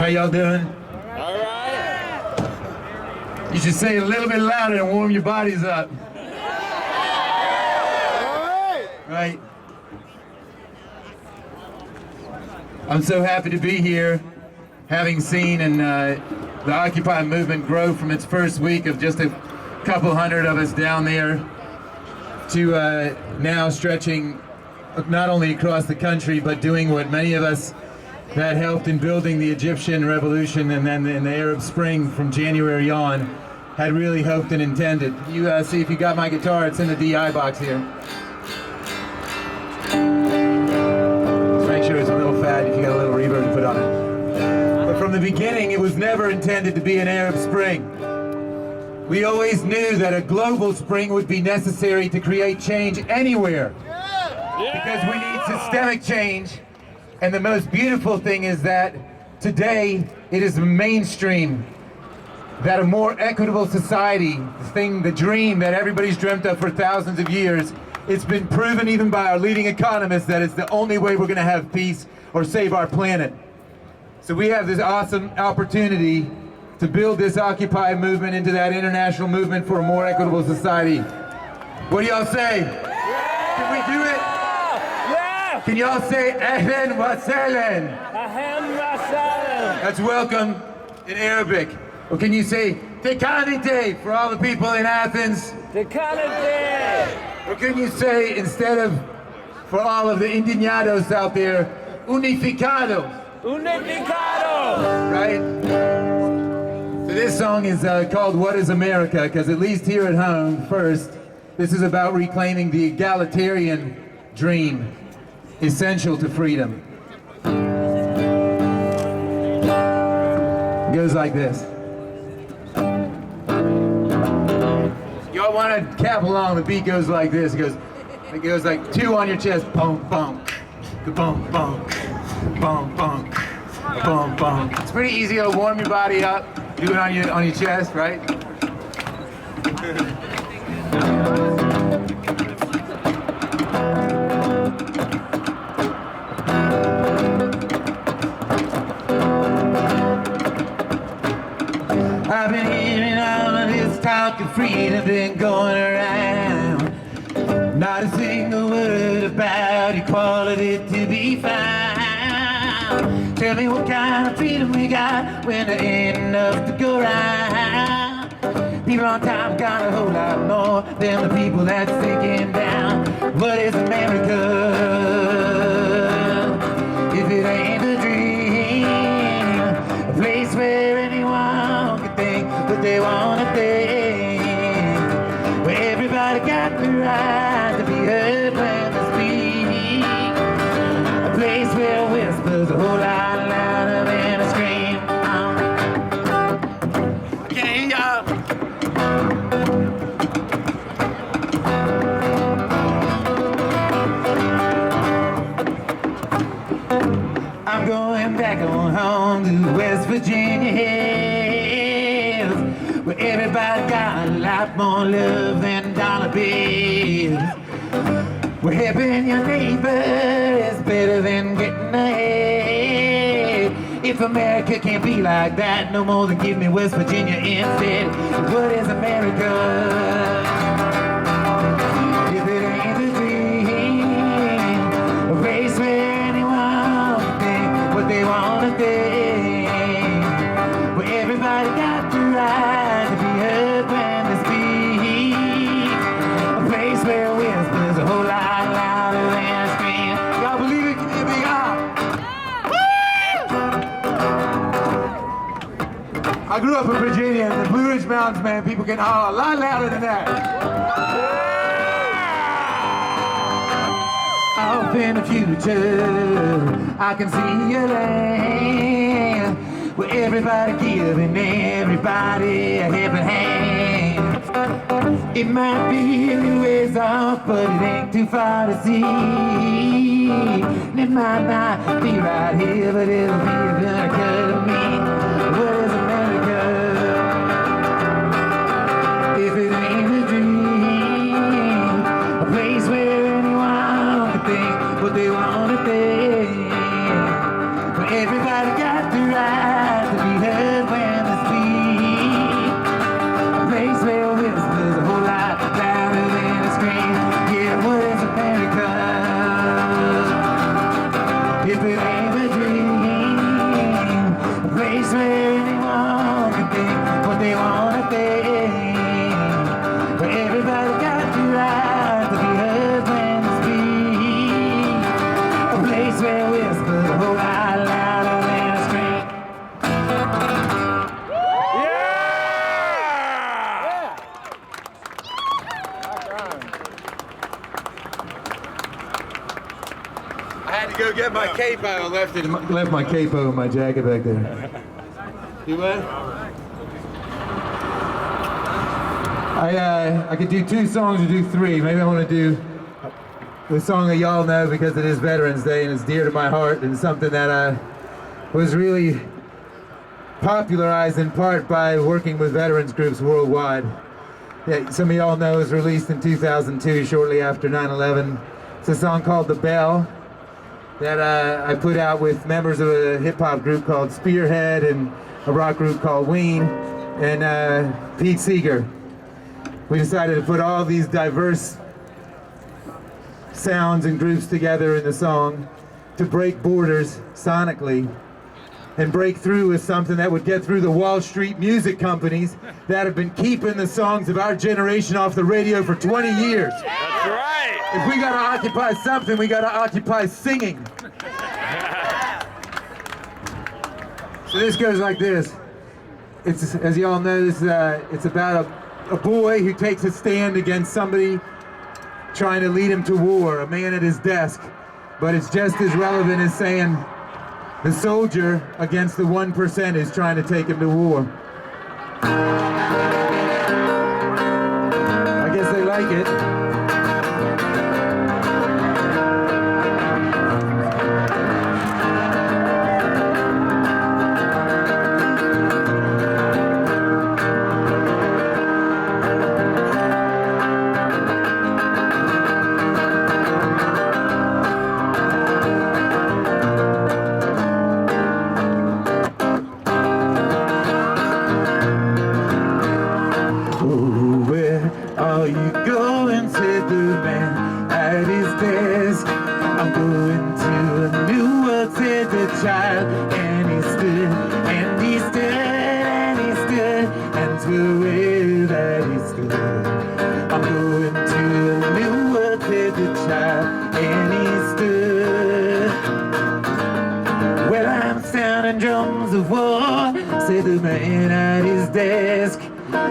y'all doing? All right. You should say it a little bit louder and warm your bodies up. Right? I'm so happy to be here, having seen the Occupy movement grow from its first week of just a couple hundred of us down there to now stretching not only across the country, but doing what many of us that helped in building the Egyptian revolution and then in the Arab Spring from January on had really hoped and intended. You see if you got my guitar, it's in the DI box here. Just make sure it's a little fat if you got a little reverb to put on it. But from the beginning, it was never intended to be an Arab Spring. We always knew that a global spring would be necessary to create change anywhere. Because we need systemic change. And the most beautiful thing is that today it is mainstream that a more equitable society, the dream that everybody's dreamt of for thousands of years, it's been proven even by our leading economists that it's the only way we're going to have peace or save our planet. So we have this awesome opportunity to build this Occupy movement into that international movement for a more equitable society. What do y'all say? Can we do it? Can y'all say Ahlan wa sahlan? Ahlan wa sahlan. That's welcome in Arabic. Or can you say Tekanite for all the people in Athens? Tekanite. Or can you say, instead of for all of the indignados out there, Unificados? Unificado. Right? So this song is called What is America? Because at least here at home, first, this is about reclaiming the egalitarian dream essential to freedom. It goes like this. Y'all want to cap along, the beat goes like this. It goes like two on your chest, bump, bump, bump, bump, bump, bump, bump, bump. It's pretty easy to warm your body up. Do it on your chest, right? I've been hearing all of this talk of freedom been going around. Not a single word about equality to be found. Tell me what kind of freedom we got when there ain't enough to go around. People on top got a whole lot more than the people that's sinking down. What is America if it ain't a dream? A place where anyone can think what they want to think, where everybody got the right to be heard when they speak, a place where whispers a whole lot louder than a scream. I can't hear y'all. I'm going back on home to West Virginia hills, where everybody got a lot more love than dollar bills, where helping your neighbor is better than getting ahead. If America can't be like that no more, then give me West Virginia instead. What is America if it ain't a dream? A place where anyone can think what they want to think, where everybody got the right to be heard when they speak, a place where whispers a whole lot louder than a scream. Y'all believe it? Give me a big arm. I grew up in Virginia, and the Blue Ridge Mountains, man, people can holler a lot louder than that. Off in the future, I can see a land where everybody giving everybody a helping hand. It might be a little ways off, but it ain't too far to see. And it might not be right here, but it'll be America to me. What is America if it ain't a dream? A place where anyone can think what they want to think, where everybody got the right had to go get my capo. I left my capo in my jacket back there. Do what? I could do 2 songs or do 3. Maybe I want to do the song that y'all know because it is Veterans Day and it's dear to my heart and something that was really popularized in part by working with veterans groups worldwide. Yeah, some of y'all know it was released in 2002, shortly after 9/11. It's a song called The Bell that I put out with members of a hip-hop group called Spearhead and a rock group called Ween and Pete Seeger. We decided to put all these diverse sounds and groups together in the song to break borders sonically and break through with something that would get through the Wall Street music companies that have been keeping the songs of our generation off the radio for 20 years. That's right. If we gotta occupy something, we gotta occupy singing. So this goes like this. It's, as you all know, it's about a boy who takes a stand against somebody trying to lead him to war, a man at his desk. But it's just as relevant as saying the soldier against the 1% is trying to take him to war. I guess they like it.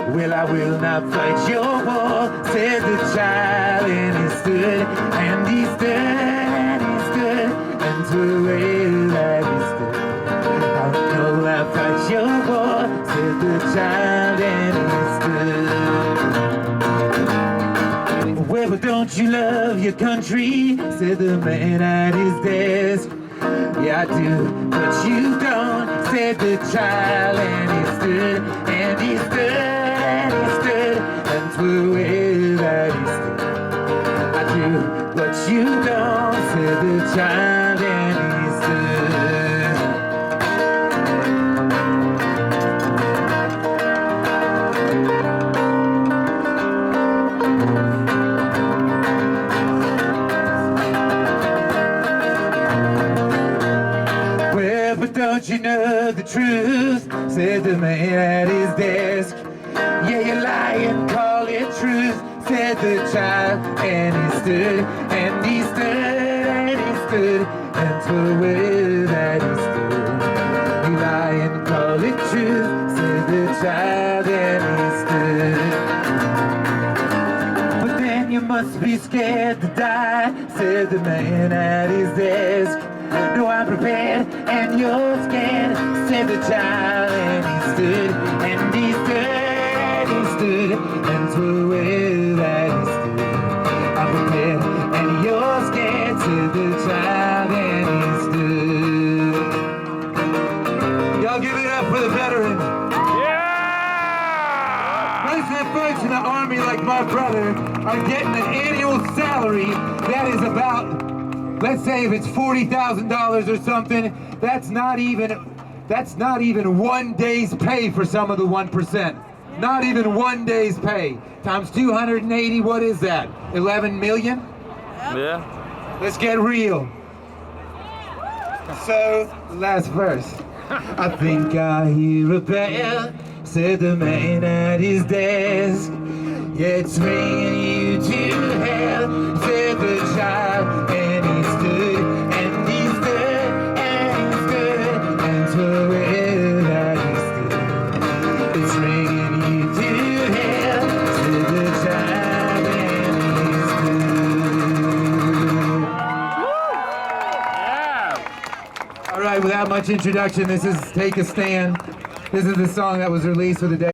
Well, I will not fight your war, said the child, and he stood, and he stood, and he stood, and to the way that he stood. I will not fight your war, said the child, and he stood. Well, but don't you love your country, said the man at his desk. Yeah, I do, but you don't, said the child, and he stood, and he stood. And to the way that he stood. I do what you don't, said the child, and he stood. Well, but don't you know the truth, said the man at his desk. Yeah, you lie and call it truth, said the child, and he stood, and he stood, and he stood, and to the way that he stood. You lie and call it truth, said the child, and he stood. But then you must be scared to die, said the man at his desk. No, I'm prepared, and you're scared, said the child, and he stood, and he stood. And to the way that he stood, I'm prepared, and you're scared, said the child, and he stood. Y'all give it up for the veteran. Yeah! Most of the folks in the Army, like my brother, are getting an annual salary that is about, let's say if it's $40,000 or something, that's not even 1 day's pay for some of the 1%. Not even 1 day's pay. Times 280, what is that? 11 million? Yeah. Let's get real. So, last verse. I think I hear a bell, said the man at his desk. Yeah, it's ringing you to hell, said the child, and he stood, and he stood, and he stood, and to where that he stood. It's ringing. Without much introduction, this is Take a Stand. This is the song that was released for the day.